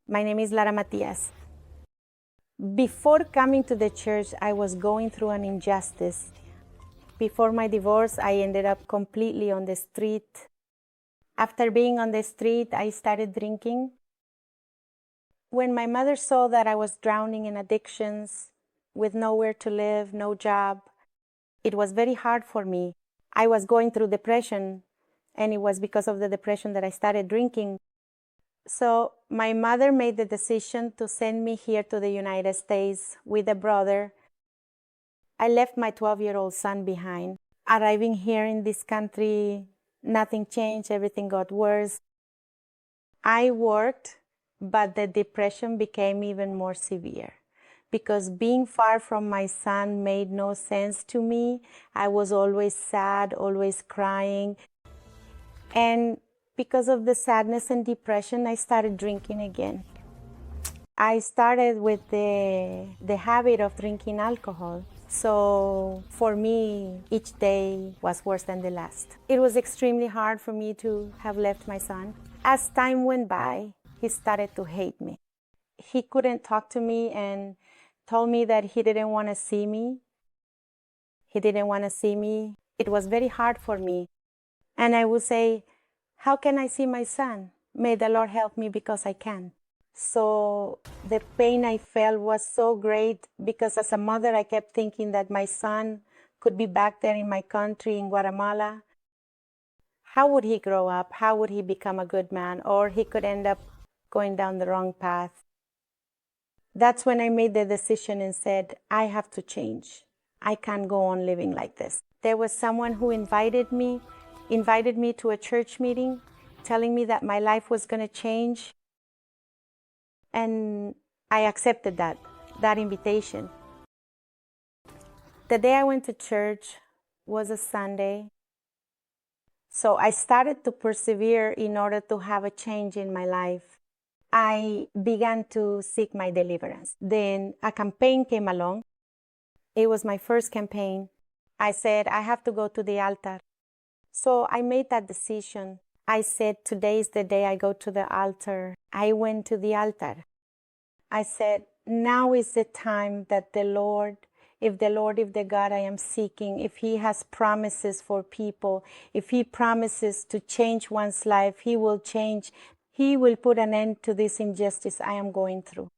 My name is Lara Matias. Before coming to the church, I was going through an injustice. Before my divorce, I ended up completely on the street. After being on the street, I started drinking. When my mother saw that I was drowning in addictions, with nowhere to live, no job, it was very hard for me. I was going through depression, and it was because of the depression that I started drinking. So my mother made the decision to send me here to the United States with a brother. I left my 12-year-old son behind. Arriving here in this country, nothing changed, everything got worse. I worked, but the depression became even more severe because being far from my son made no sense to me. I was always sad, always crying. And because of the sadness and depression, I started drinking again. I started with the habit of drinking alcohol. So for me, each day was worse than the last. It was extremely hard for me to have left my son. As time went by, he started to hate me. He couldn't talk to me and told me that he didn't want to see me. He didn't want to see me. It was very hard for me. And I would say, how can I see my son? May the Lord help me because I can. So the pain I felt was so great because as a mother, I kept thinking that my son could be back there in my country, in Guatemala. How would he grow up? How would he become a good man? Or he could end up going down the wrong path. That's when I made the decision and said, I have to change. I can't go on living like this. There was someone who invited me to a church meeting, telling me that my life was going to change. And I accepted that invitation. The day I went to church was a Sunday. So I started to persevere in order to have a change in my life. I began to seek my deliverance. Then a campaign came along. It was my first campaign. I said, I have to go to the altar. So I made that decision. I said, today is the day I go to the altar. I went to the altar. I said, now is the time that the God I am seeking, if He has promises for people, if He promises to change one's life, He will change. He will put an end to this injustice I am going through.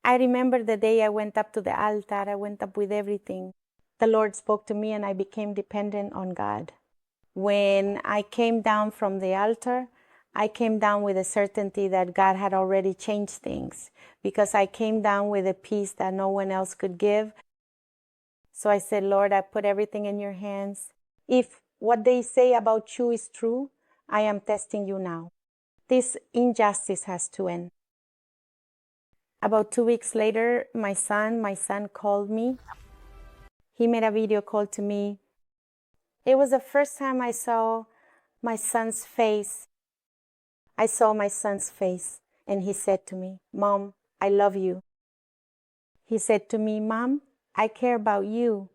I remember the day I went up to the altar, I went up with everything. The Lord spoke to me and I became dependent on God. When I came down from the altar, I came down with a certainty that God had already changed things because I came down with a peace that no one else could give. So I said, Lord, I put everything in your hands. If what they say about you is true, I am testing you now. This injustice has to end. About 2 weeks later, my son called me. He made a video call to me. It was the first time I saw my son's face. I saw my son's face and he said to me, Mom, I love you. He said to me, Mom, I care about you.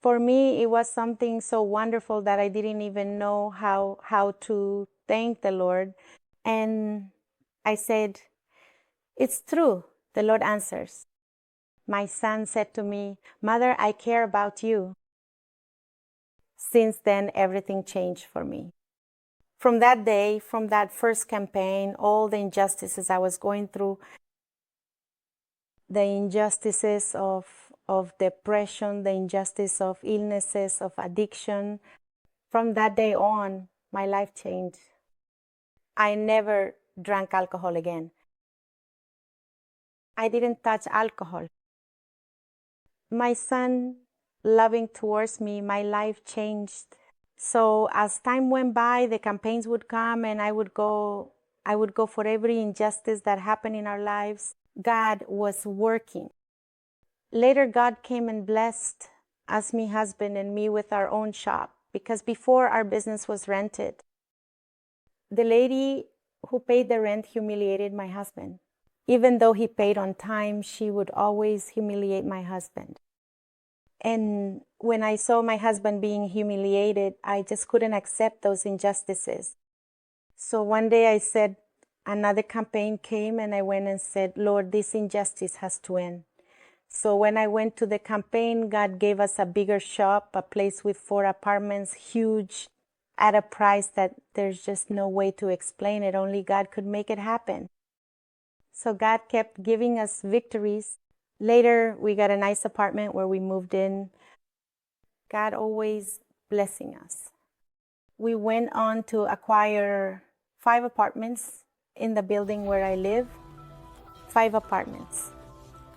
For me, it was something so wonderful that I didn't even know how to thank the Lord. And I said, it's true. The Lord answers. My son said to me, Mother, I care about you. Since then, everything changed for me. From that day, from that first campaign, all the injustices I was going through, the injustices of depression, the injustice of illnesses, of addiction, from that day on, my life changed. I never drank alcohol again. I didn't touch alcohol. My son loving towards me, my life changed. So as time went by, the campaigns would come and I would go for every injustice that happened in our lives. God was working. Later, God came and blessed us, my husband and me, with our own shop because before our business was rented. The lady who paid the rent humiliated my husband. Even though he paid on time, she would always humiliate my husband. And when I saw my husband being humiliated, I just couldn't accept those injustices. So one day I said, another campaign came, and I went and said, Lord, this injustice has to end. So when I went to the campaign, God gave us a bigger shop, a place with 4 apartments, huge, at a price that there's just no way to explain it. Only God could make it happen. So God kept giving us victories. Later, we got a nice apartment where we moved in. God always blessing us. We went on to acquire 5 apartments in the building where I live. 5 apartments.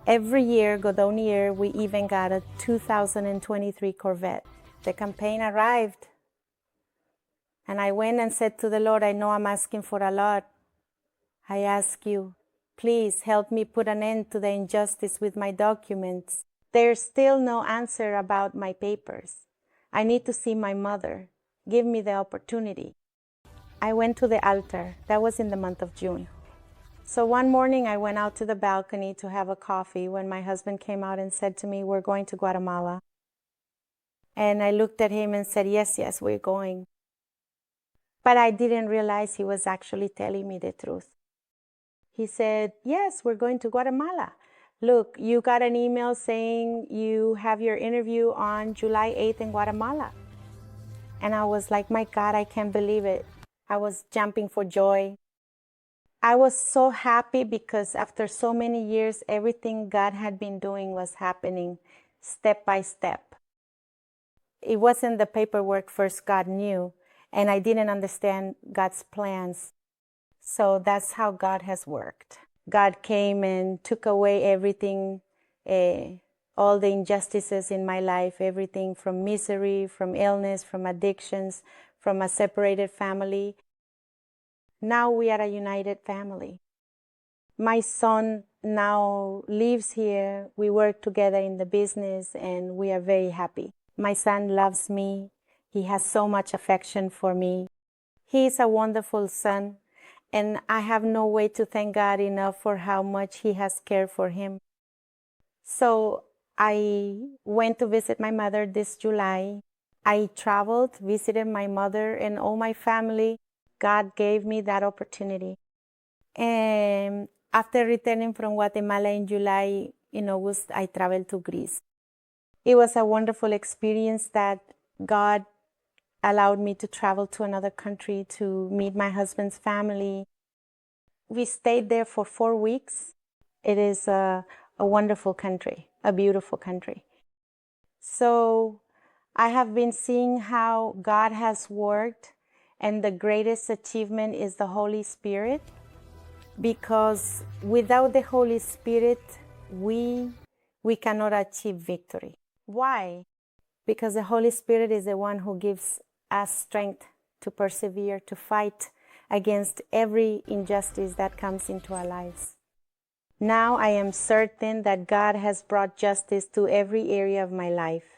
Every year, Godoni year, we even got a 2023 Corvette. The campaign arrived, and I went and said to the Lord, I know I'm asking for a lot. I ask you, please help me put an end to the injustice with my documents. There's still no answer about my papers. I need to see my mother. Give me the opportunity. I went to the altar. That was in the month of June. So one morning I went out to the balcony to have a coffee when my husband came out and said to me, we're going to Guatemala. And I looked at him and said, yes, we're going. But I didn't realize he was actually telling me the truth. He said, yes, we're going to Guatemala. Look, you got an email saying you have your interview on July 8th in Guatemala. And I was like, my God, I can't believe it. I was jumping for joy. I was so happy because after so many years, everything God had been doing was happening step by step. It wasn't the paperwork first God knew, and I didn't understand God's plans. So that's how God has worked. God came and took away everything, all the injustices in my life, everything from misery, from illness, from addictions, from a separated family. Now we are a united family. My son now lives here. We work together in the business, and we are very happy. My son loves me. He has so much affection for me. He is a wonderful son, and I have no way to thank God enough for how much he has cared for him. So I went to visit my mother this July. I traveled, visited my mother and all my family. God gave me that opportunity. And after returning from Guatemala in July, in August, I traveled to Greece. It was a wonderful experience that God allowed me to travel to another country to meet my husband's family. We stayed there for 4 weeks. It is a wonderful country, a beautiful country. So I have been seeing how God has worked, and the greatest achievement is the Holy Spirit, because without the Holy Spirit, we cannot achieve victory. Why? Because the Holy Spirit is the one who gives us strength to persevere, to fight against every injustice that comes into our lives. Now I am certain that God has brought justice to every area of my life.